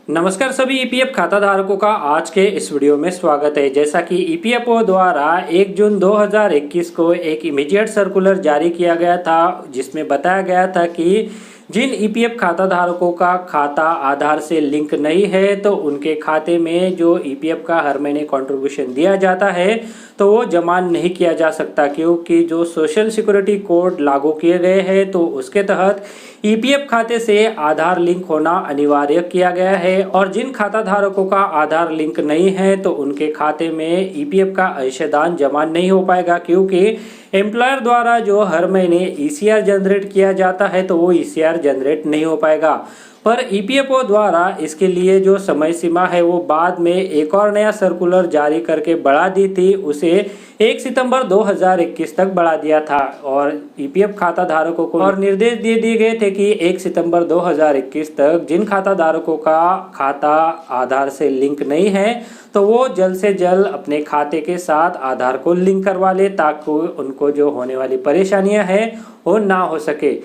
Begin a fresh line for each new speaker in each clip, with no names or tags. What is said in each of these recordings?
नमस्कार सभी ईपीएफ खाता धारकों का आज के इस वीडियो में स्वागत है। जैसा कि ईपीएफओ द्वारा 1 जून 2021 को एक इमीडिएट सर्कुलर जारी किया गया था, जिसमें बताया गया था कि जिन ईपीएफ खाता धारकों का खाता आधार से लिंक नहीं है तो उनके खाते में जो ईपीएफ का हर महीने कंट्रीब्यूशन दिया जाता है तो वो जमा नहीं किया जा सकता, क्योंकि जो सोशल सिक्योरिटी कोड लागू किए गए हैं तो उसके तहत ईपीएफ खाते से आधार लिंक होना अनिवार्य किया गया है। और जिन खाता धारकों का आधार लिंक नहीं है तो उनके खाते में ईपीएफ का अंशदान जमा नहीं हो पाएगा, क्योंकि एम्प्लॉयर द्वारा जो हर महीने ईसीआर जनरेट किया जाता है तो वो ईसीआर जनरेट नहीं हो पाएगा। पर ईपीएफओ द्वारा इसके लिए जो समय सीमा है वो बाद में एक और नया सर्कुलर जारी करके बढ़ा दी थी, उसे 1 सितंबर 2021 तक बढ़ा दिया था। और ईपीएफ खाता धारकों को और निर्देश दे दिए गए थे कि 1 सितंबर 2021 तक जिन खाता धारकों का खाता आधार से लिंक नहीं है तो वो जल्द से जल्द अपने खाते के साथ आधार को लिंक करवा ले, ताकि उनको जो होने वाली परेशानियां हैं वो ना हो सके।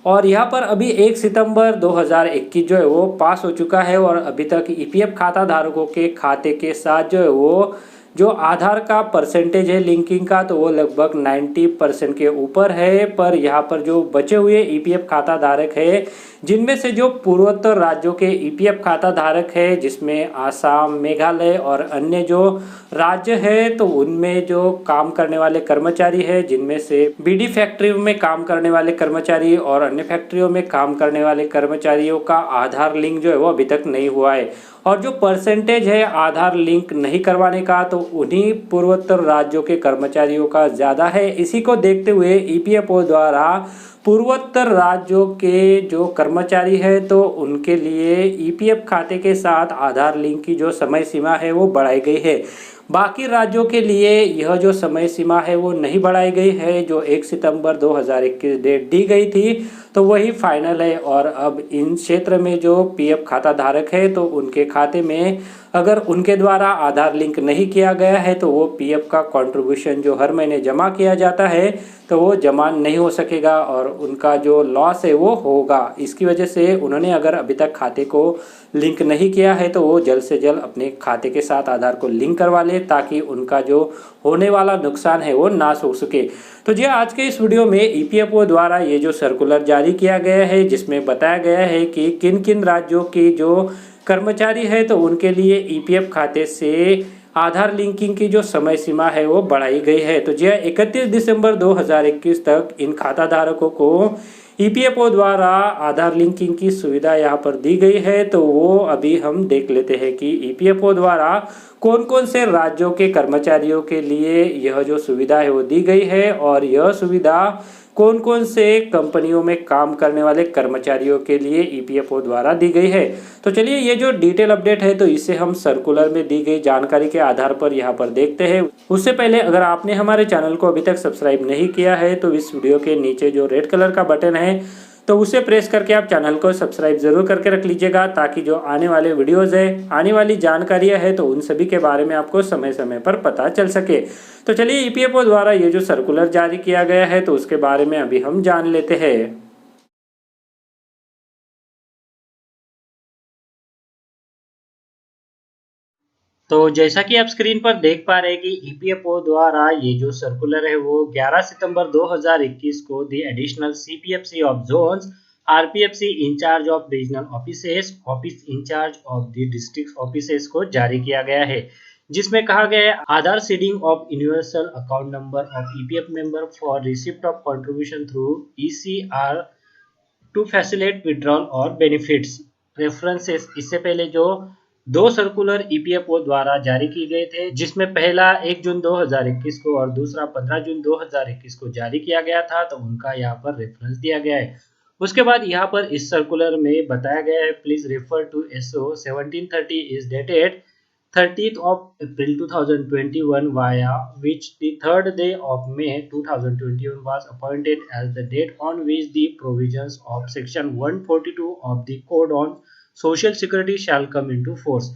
और यहाँ पर अभी 1 सितंबर 2021 जो है वो पास हो चुका है और अभी तक ईपीएफ खाता धारकों के खाते के साथ जो है वो जो आधार का परसेंटेज है लिंकिंग का तो वो लगभग 90% के ऊपर है। पर यहाँ पर जो बचे हुए ईपीएफ खाता धारक है, जिनमें से जो पूर्वोत्तर राज्यों के ईपीएफ खाता धारक है, जिसमें आसाम, मेघालय और अन्य जो राज्य है, तो उनमें जो काम करने वाले कर्मचारी है, जिनमें से बीडी फैक्ट्री में काम करने वाले कर्मचारी और अन्य फैक्ट्रियों में काम करने वाले कर्मचारियों का आधार लिंक जो है वो अभी तक नहीं हुआ है। और जो परसेंटेज है आधार लिंक नहीं करवाने का तो उन्हीं पूर्वोत्तर राज्यों के कर्मचारियों का ज़्यादा है। इसी को देखते हुए ईपीएफओ द्वारा पूर्वोत्तर राज्यों के जो कर्मचारी है तो उनके लिए ईपीएफ खाते के साथ आधार लिंक की जो समय सीमा है वो बढ़ाई गई है। बाकी राज्यों के लिए यह जो समय सीमा है वो नहीं बढ़ाई गई है। जो 1 सितंबर 2021 डेट दी गई थी तो वही फाइनल है। और अब इन क्षेत्र में जो पीएफ खाता धारक है तो उनके खाते में अगर उनके द्वारा आधार लिंक नहीं किया गया है तो वो पीएफ का कंट्रीब्यूशन जो हर महीने जमा किया जाता है तो वो जमा नहीं हो सकेगा और उनका जो लॉस है वो होगा। इसकी वजह से उन्होंने अगर अभी तक खाते को लिंक नहीं किया है तो वो जल्द से जल्द अपने खाते के साथ आधार को लिंक करवा ले, ताकि उनका जो होने वाला नुकसान है वो ना हो सके। तो जी आज के इस वीडियो में ईपीएफओ द्वारा ये जो सर्कुलर जारी किया गया है, जिसमें बताया गया है कि किन किन राज्यों की जो कर्मचारी है तो उनके लिए ईपीएफ खाते से आधार लिंकिंग की जो समय सीमा है वो बढ़ाई गई है। तो जी 31 दिसंबर 2021 तक इन खाता धारकों को ईपीएफओ द्वारा आधार लिंकिंग की सुविधा यहाँ पर दी गई है। तो वो अभी हम देख लेते हैं कि ईपीएफओ द्वारा कौन कौन से राज्यों के कर्मचारियों के लिए यह जो सुविधा है वो दी गई है और यह सुविधा कौन कौन से कंपनियों में काम करने वाले कर्मचारियों के लिए ईपीएफओ द्वारा दी गई है। तो चलिए ये जो डिटेल अपडेट है तो इसे हम सर्कुलर में दी गई जानकारी के आधार पर यहाँ पर देखते हैं। उससे पहले अगर आपने हमारे चैनल को अभी तक सब्सक्राइब नहीं किया है तो इस वीडियो के नीचे जो रेड कलर का बटन है तो उसे प्रेस करके आप चैनल को सब्सक्राइब जरूर करके रख लीजिएगा, ताकि जो आने वाले वीडियोस है, आने वाली जानकारियां है तो उन सभी के बारे में आपको समय समय पर पता चल सके। तो चलिए ईपीएफओ द्वारा ये जो सर्कुलर जारी किया गया है तो उसके बारे में अभी हम जान लेते हैं। तो जैसा कि आप स्क्रीन पर देख पा रहे हैं कि ईपीएफओ द्वारा ये जो सर्कुलर है वो 11 सितंबर 2021 को the additional CPFC of zones, RPFC incharge of regional offices, office incharge of the district offices को जारी किया गया है, जिसमें कहा गया है Aadhaar seeding of universal account number of EPF member for receipt of contribution through ECR to facilitate withdrawal और बेनिफिट्स रेफरेंसेस। इससे पहले जो दो सर्कुलर ईपीएफओ द्वारा जारी किए गए थे, जिसमें पहला 1 जून 2021 को और दूसरा 15 जून 2021 को जारी किया गया था, तो उनका यहाँ पर रेफरेंस दिया गया है। उसके बाद यहाँ पर इस सर्कुलर में बताया गया है please refer to SO 1730 is dated 30th of April 2021 via which the third day of May 2021 was appointed as the date on which the provisions of section 142 of the Code on Social Security shall come into force.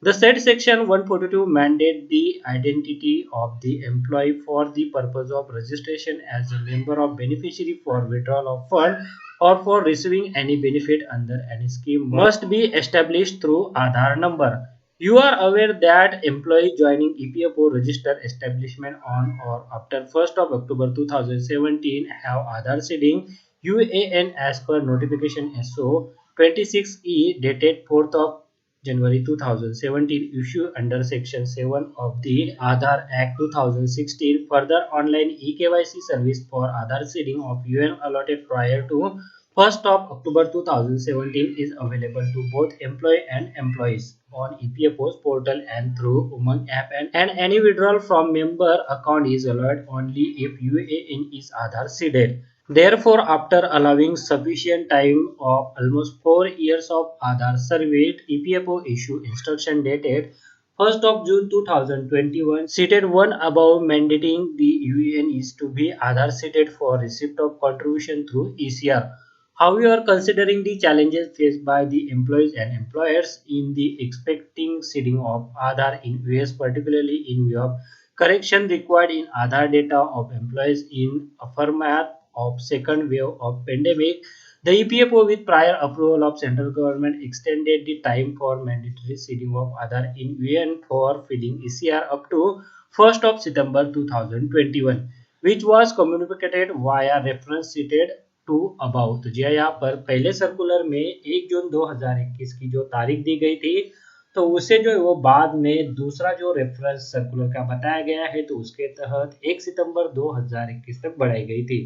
The said section 142 mandate the identity of the employee for the purpose of registration as a member of beneficiary for withdrawal of fund or for receiving any benefit under any scheme must be established through Aadhaar number. You are aware that employees joining EPFO register establishment on or after 1st of October 2017 have Aadhaar seeding UAN as per notification SO 26E dated 4th of January 2017 issued under Section 7 of the Aadhaar Act 2016. Further, online eKYC service for Aadhaar seeding of UN allotted prior to 1st of October 2017 is available to both employee and employees on EPFO's portal and through Umang app, and any withdrawal from member account is allowed only if UAN is Aadhaar seeded. Therefore, after allowing sufficient time of almost 4 years of Aadhaar survey, EPFO issued instruction dated 1st of June 2021 stated one above mandating the UAN is to be Aadhaar seated for receipt of contribution through ECR. However, considering the challenges faced by the employees and employers in the expecting seeding of Aadhaar in US, particularly in view of correction required in Aadhaar data of employees in aftermath of second wave of pandemic, the EPFO with prior approval of central government extended the time for mandatory seeding of Aadhaar in UN for filling ECR up to 1st of September 2021, which was communicated via reference cited to about. तो जी हाँ, यहाँ पर पहले circular में 1 जून 2021 की जो तारीख दी गई थी, तो उसे जो है वो बाद में दूसरा जो रेफरेंस सर्कुलर का बताया गया है, तो उसके तहत 1 सितंबर 2021 तक बढ़ाई गई थी,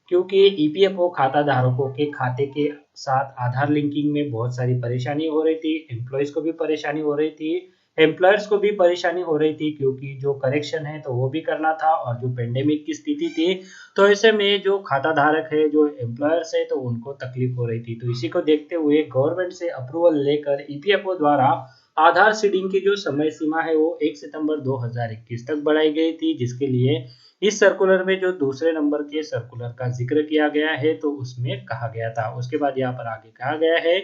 क्योंकि ईपीएफओ खाता धारकों के खाते के साथ आधार लिंकिंग में बहुत सारी परेशानी हो रही थी, एम्प्लॉयज को भी परेशानी हो रही थी, एम्प्लॉयर्स को भी परेशानी हो रही थी, क्योंकि जो करेक्शन है तो वो भी करना था और जो पेंडेमिक की स्थिति थी, तो ऐसे में जो खाता धारक है, जो एम्प्लॉयर्स है, तो उनको तकलीफ हो रही थी। तो इसी को देखते हुए गवर्नमेंट से अप्रूवल लेकर ईपीएफओ द्वारा आधार सीडिंग की जो समय सीमा है वो 1 सितंबर 2021 तक बढ़ाई गई थी, जिसके लिए इस सर्कुलर में जो दूसरे नंबर के सर्कुलर का जिक्र किया गया है, तो उसमें कहा गया था। उसके बाद यहाँ पर आगे कहा गया है,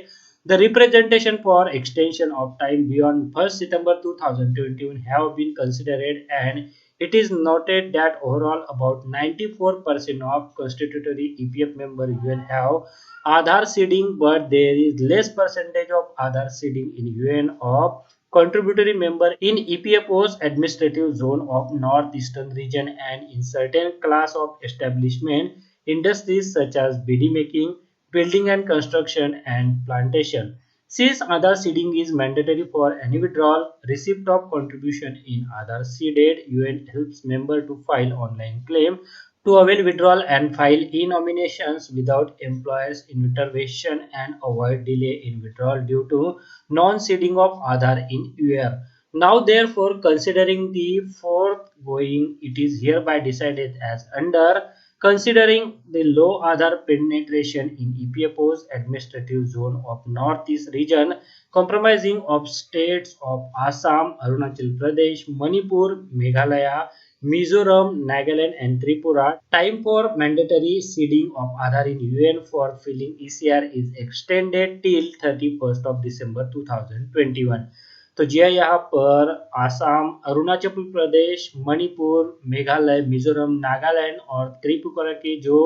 The representation for extension of time beyond 1st September 2021 have been considered, and it is noted that overall about 94% of constitutory EPF member UN have Aadhaar seeding, but there is less percentage of Aadhaar seeding in UN of contributory member in EPFO's administrative zone of northeastern region and in certain class of establishment industries such as bead making, building and construction, and plantation. Since Aadhaar seeding is mandatory for any withdrawal, receipt of contribution in Aadhaar seeded UN helps member to file online claim to avail withdrawal and file e-nominations without employer's intervention and avoid delay in withdrawal due to non-seeding of Aadhaar in UR. Now, therefore, considering the foregoing, it is hereby decided as under. Considering the low Aadhaar penetration in EPFO's administrative zone of Northeast region, comprising of states of Assam, Arunachal Pradesh, Manipur, Meghalaya, Mizoram, Nagaland, and Tripura, time for mandatory seeding of Aadhaar in UN for filling ECR is extended till 31st of December 2021. तो जी हाँ, यहाँ पर आसाम, अरुणाचल प्रदेश, मणिपुर, मेघालय, मिजोरम, नागालैंड और त्रिपुरा के जो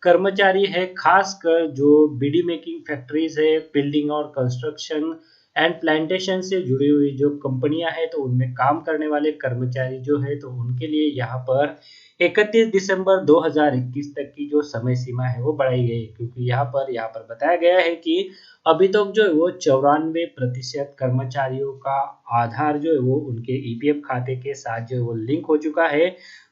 कर्मचारी है, खासकर जो बीडी मेकिंग फैक्ट्रीज है, बिल्डिंग और कंस्ट्रक्शन एंड प्लांटेशन से जुड़ी हुई जो कंपनियां हैं, तो उनमें काम करने वाले कर्मचारी जो है, तो उनके लिए यहाँ पर 31 दिसंबर 2021 तक की जो समय सीमा है वो बढ़ाई गई, क्योंकि यहाँ पर बताया गया है कि अभी तक जो है वो 94% कर्मचारियों का आधार जो है वो उनके ईपीएफ खाते के साथ जो है वो लिंक हो चुका है,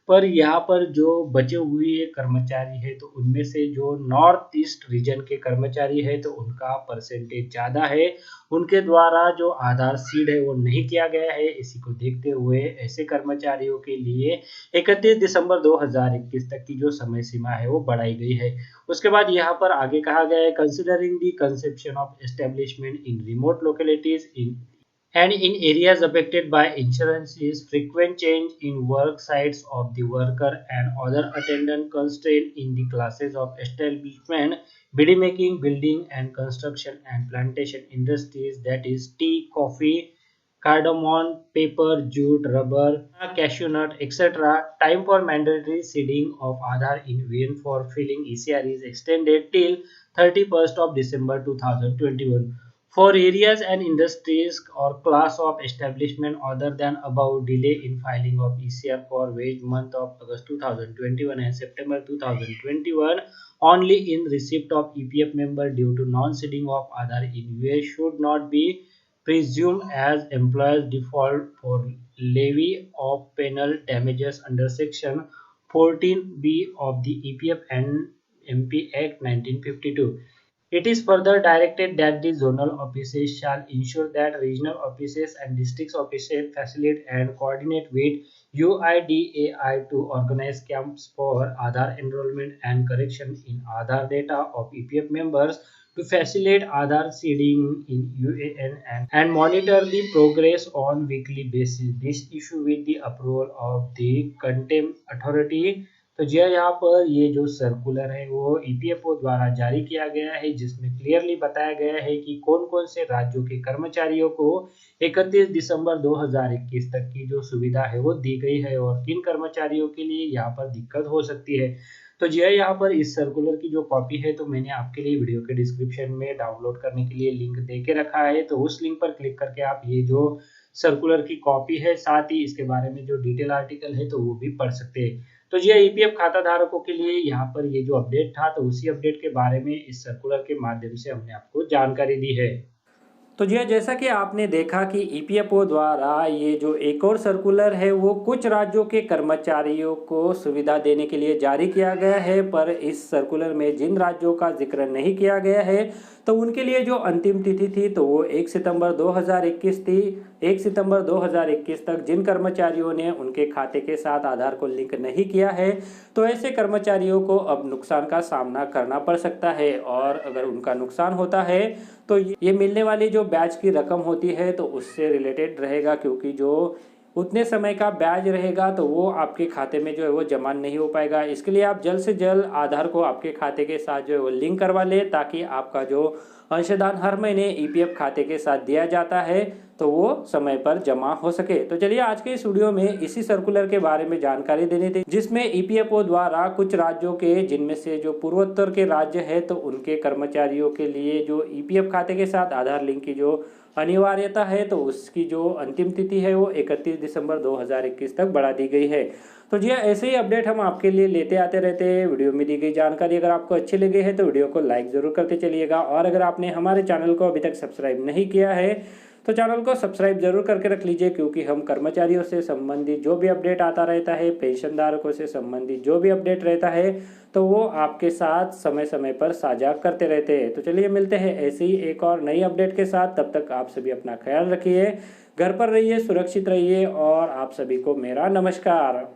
पर यहाँ पर जो बचे हुए कर्मचारी है, तो उनमें से जो नॉर्थ ईस्ट रीजन के कर्मचारी है, तो उनका परसेंटेज ज़्यादा है, उनके द्वारा जो आधार सीड है वो नहीं किया गया है। इसी को देखते हुए ऐसे कर्मचारियों के लिए 31 दिसंबर 2021 तक की जो समय सीमा है वो बढ़ाई गई है। उसके बाद यहाँ पर आगे कहा गया है, considering the conception of establishment in remote localities in and in areas affected by insurances, frequent change in work sites of the worker and other attendant constraint in the classes of establishment, bead making, building and construction and plantation industries, that is tea, coffee, cardamom, pepper, jute, rubber, cashew nut, etc. Time for mandatory seeding of Aadhaar in VN for filling ECR is extended till 31st of December 2021. For areas and industries or class of establishment other than above, delay in filing of ECR for wage month of August 2021 and September 2021 only in receipt of EPF member due to non-seeding of Aadhaar in UA should not be presumed as employer's default for levy of penal damages under section 14B of the EPF and MP Act 1952. It is further directed that the zonal offices shall ensure that regional offices and district offices facilitate and coordinate with UIDAI to organize camps for Aadhaar enrollment and correction in Aadhaar data of EPF members to facilitate Aadhaar seeding in UAN and monitor the progress on weekly basis. This issue with the approval of the contempt authority। तो जी हाँ, यहाँ पर ये जो circular है वो EPFO द्वारा जारी किया गया है, जिसमें क्लियरली बताया गया है कि कौन कौन से राज्यों के कर्मचारियों को 31 दिसंबर 2021 तक की जो सुविधा है वो दी गई है और किन कर्मचारियों के लिए यहाँ पर दिक्कत हो सकती है। तो जी हाँ, यहाँ पर इस सर्कुलर की जो कॉपी है तो मैंने आपके लिए वीडियो के डिस्क्रिप्शन में डाउनलोड करने के लिए लिंक दे के रखा है, तो उस लिंक पर क्लिक करके आप ये जो सर्कुलर की कॉपी है साथ ही इसके बारे में जो डिटेल आर्टिकल है तो वो भी पढ़ सकते हैं। तो जी ईपीएफ खाता धारकों के लिए यहाँ पर ये जो अपडेट था तो उसी अपडेट के बारे में इस सर्कुलर के माध्यम से हमने आपको जानकारी दी है। तो जी जैसा कि आपने देखा कि ईपीएफओ द्वारा ये जो एक और सर्कुलर है वो कुछ राज्यों के कर्मचारियों को सुविधा देने के लिए जारी किया गया है, पर इस सर्कुलर में जिन राज्यों का जिक्र नहीं किया गया है तो उनके लिए जो अंतिम तिथि थी तो वो 1 सितंबर 2021 थी। 1 सितंबर 2021 तक जिन कर्मचारियों ने उनके खाते के साथ आधार को लिंक नहीं किया है तो ऐसे कर्मचारियों को अब नुकसान का सामना करना पड़ सकता है, और अगर उनका नुकसान होता है तो ये मिलने वाली जो ब्याज की रकम होती है तो उससे रिलेटेड रहेगा, क्योंकि जो उतने समय का ब्याज रहेगा तो वो आपके खाते में जो है वो जमा नहीं हो पाएगा। इसके लिए आप जल्द से जल्द आधार को आपके खाते के साथ जो है वो लिंक करवा ले, ताकि आपका जो अंशदान हर महीने ईपीएफ खाते के साथ दिया जाता है तो वो समय पर जमा हो सके। तो चलिए आज के इस वीडियो में इसी सर्कुलर के बारे में जानकारी देनी थी, जिसमें ईपीएफओ द्वारा कुछ राज्यों के, जिनमें से जो पूर्वोत्तर के राज्य है तो उनके कर्मचारियों के लिए जो ईपीएफ खाते के साथ आधार लिंक की जो अनिवार्यता है तो उसकी जो अंतिम तिथि है वो 31 दिसंबर 2021 तक बढ़ा दी गई है। तो जी ऐसे ही अपडेट हम आपके लिए लेते आते रहते हैं। वीडियो में दी गई जानकारी अगर आपको अच्छी लगी है तो वीडियो को लाइक ज़रूर करते चलिएगा, और अगर आपने हमारे चैनल को अभी तक सब्सक्राइब नहीं किया है तो चैनल को सब्सक्राइब जरूर करके रख लीजिए, क्योंकि हम कर्मचारियों से संबंधित जो भी अपडेट आता रहता है, पेंशनधारकों से संबंधित जो भी अपडेट रहता है तो वो आपके साथ समय समय पर साझा करते रहते हैं। तो चलिए मिलते हैं ऐसी ही एक और नई अपडेट के साथ। तब तक आप सभी अपना ख्याल रखिए, घर पर रहिए, सुरक्षित रहिए, और आप सभी को मेरा नमस्कार।